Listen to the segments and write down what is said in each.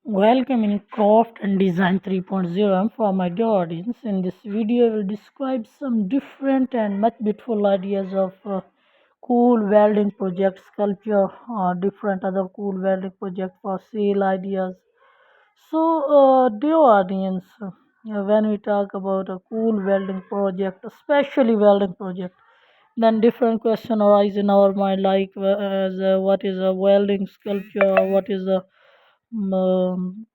Welcome in Craft and Design 3.0. I'm for my dear audience. In this video, I will describe some different and much beautiful ideas of cool welding project sculpture, different other cool welding project for sale ideas. So, dear audience, when we talk about a cool welding project, especially welding project, then different question arise in our mind like what is a welding sculpture, um,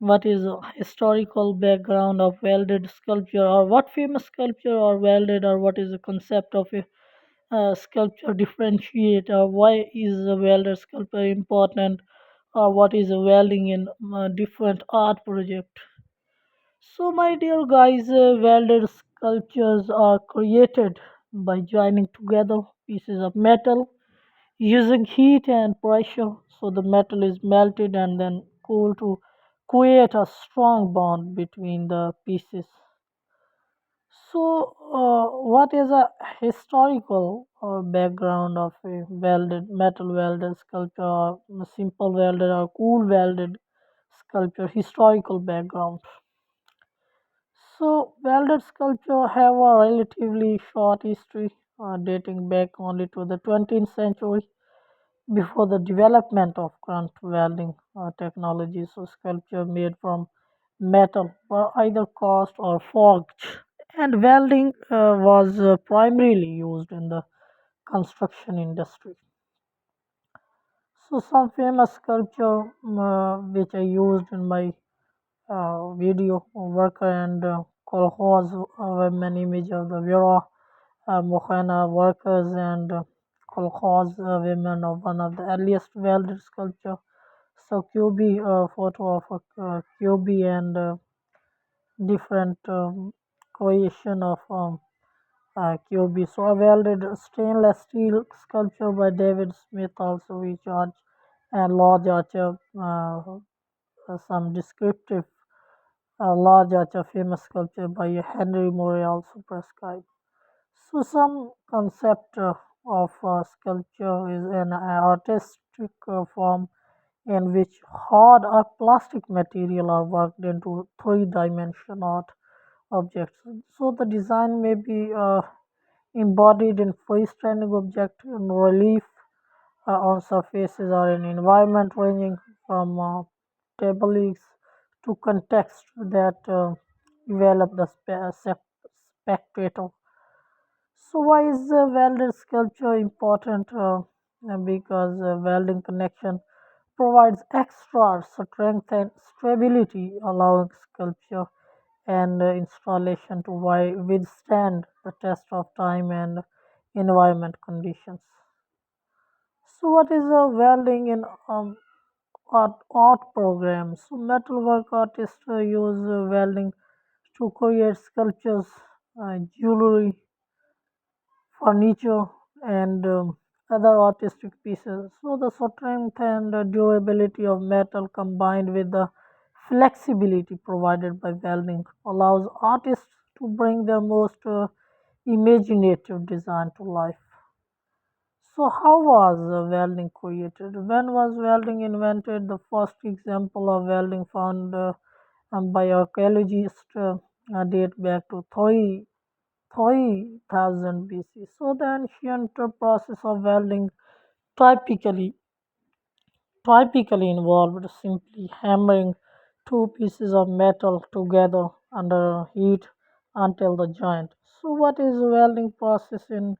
what is a historical background of welded sculpture, or what famous sculpture are welded, or what is the concept of a sculpture differentiate, or why is a welded sculpture important, or what is a welding in different art project. So my dear guys, welded sculptures are created by joining together pieces of metal using heat and pressure, so the metal is melted and then cooled to create a strong bond between the pieces. So, what is a historical background of a welded metal welded sculpture, or a simple welded or cool welded sculpture? Historical background. So, welded sculpture have a relatively short history, dating back only to the 20th century. Before the development of current welding technology, so sculpture made from metal were either cast or forged, and welding was primarily used in the construction industry. So some famous sculpture which I used in my video worker and kolkhoz women image of the Vera Mohana workers and kolkhoz women of one of the earliest welded sculpture. So QB photo of a QB and different creation of QB. So a welded stainless steel sculpture by David Smith also we charge and large archer some descriptive large archer famous sculpture by Henry Moore also prescribed. So some concept of sculpture is an artistic form in which hard or plastic material are worked into three-dimensional art objects. So the design may be embodied in freestanding object in relief on surfaces or in environment ranging from tables to context that develop the spectator. So why is welded sculpture important? Because welding connection provides extra strength and stability, allowing sculpture and installation to withstand the test of time and environment conditions. So what is welding in art programs? So metalwork artists use welding to create sculptures, jewelry, furniture, and other artistic pieces. So the strength and durability of metal combined with the flexibility provided by welding allows artists to bring their most imaginative design to life. So how was welding created? When was welding invented? The first example of welding found by archaeologists date back to 3000 BC. So the ancient process of welding typically typically involved simply hammering two pieces of metal together under heat until the joint. So what is welding process in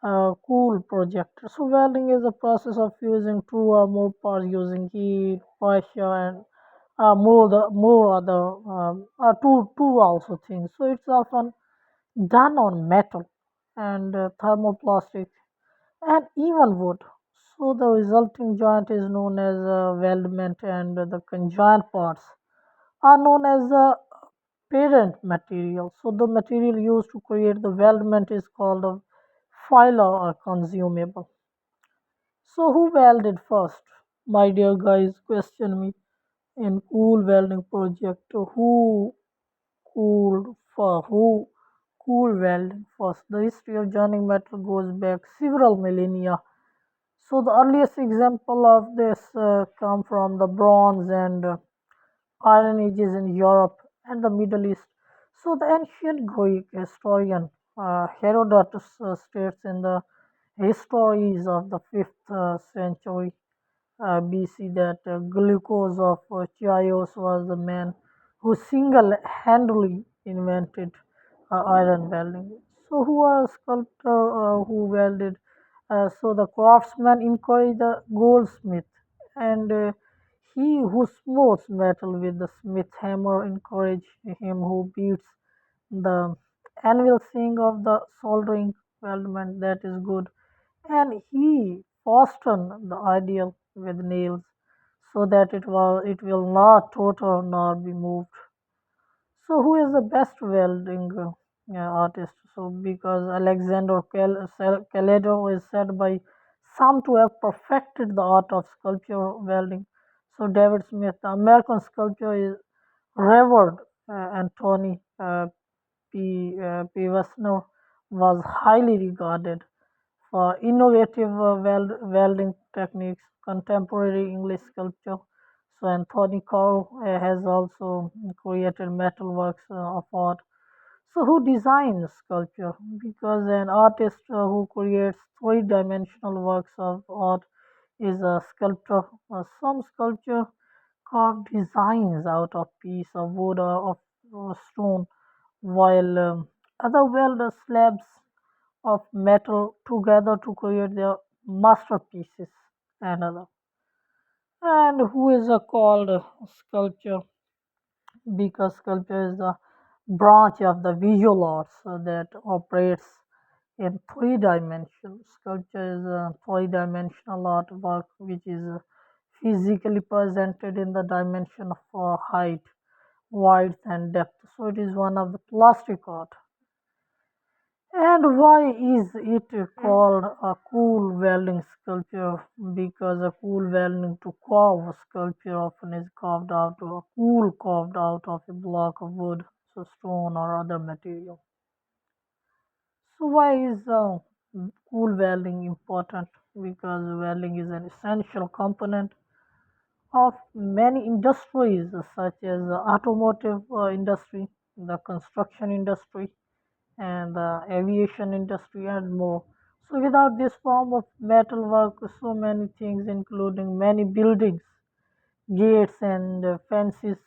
cool project? So welding is a process of fusing two or more parts using heat, pressure, and more other two also things. So it's often done on metal and thermoplastic and even wood. So the resulting joint is known as weldment, and the conjoined parts are known as the parent material. So the material used to create the weldment is called a filler or consumable. So who welded first? My dear guys, question me in cool welding project. Who cool welding first? The history of joining metal goes back several millennia. So the earliest example of this come from the bronze and Iron Ages in Europe and the Middle East. So the ancient Greek historian Herodotus states in the histories of the 5th century BC that Glucose of Chios was the man who single-handedly invented iron welding. So, who was a sculptor who welded? So, the craftsman encouraged the goldsmith, and he who smooths metal with the smith hammer encouraged him who beats the anvil, saying of the soldering weldment that is good, and he fastened the ideal with nails so that it will not totter nor be moved. So, who is the best welding artist? So, because Alexander Calado is said by some to have perfected the art of sculpture welding. So, David Smith, the American sculptor, is revered. Anthony Pivasno was highly regarded for innovative welding techniques, contemporary English sculpture. So Anthony Coe has also created metalworks of art. So who designs sculpture? Because an artist who creates three-dimensional works of art is a sculptor. Some sculpture carve designs out of piece of wood or of stone, while other weld slabs of metal together to create their masterpieces. Another, and who is called sculpture, because sculpture is a branch of the visual arts that operates in three dimensions. Sculpture is a three-dimensional artwork which is physically presented in the dimension of height, width, and depth. So it is one of the plastic art. And why is it called a cool welding sculpture? Because a cool welding to carve a sculpture often is carved out of a cool carved out of a block of wood, so stone or other material. So why is cool welding important? Because welding is an essential component of many industries such as the automotive industry, the construction industry, and the aviation industry and more. So without this form of metalwork, so many things, including many buildings, gates and fences,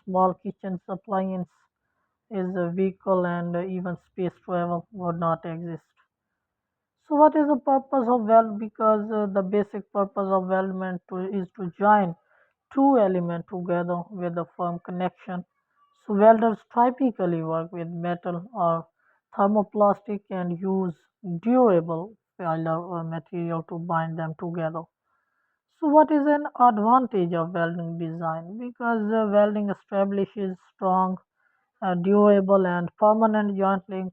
small kitchen appliance, is a vehicle and even space travel would not exist. So what is the purpose of weld? Because the basic purpose of weldment is to join two elements together with a firm connection. So welders typically work with metal or thermoplastic and use durable filler or material to bind them together. So what is an advantage of welding design? Because welding establishes strong, durable and permanent joint link.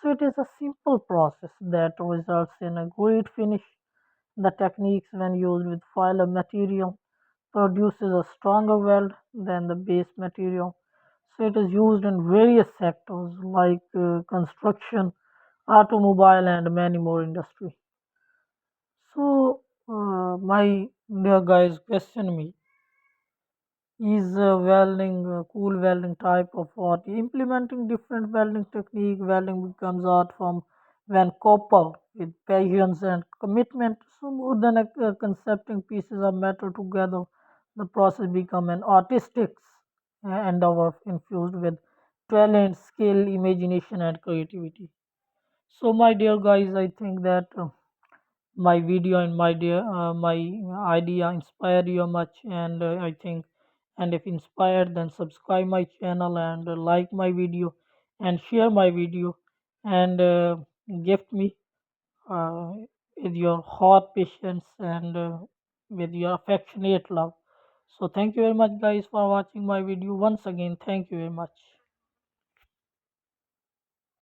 So it is a simple process that results in a great finish. The techniques when used with filler material produces a stronger weld than the base material. So it is used in various sectors like construction, automobile, and many more industry. So, my dear guys, question me: is welding cool welding type of art? Implementing different welding technique, welding becomes art from when coupled with patience and commitment. So more than concepting pieces of metal together, the process become an artistic endeavor infused with talent, skill, imagination, and creativity. So my dear guys, I think that my video and my idea inspired you much, and I think, and if inspired, then subscribe my channel and like my video and share my video and gift me uh, with your hot patience and with your affectionate love. So thank you very much guys for watching my video. Once again, thank you very much.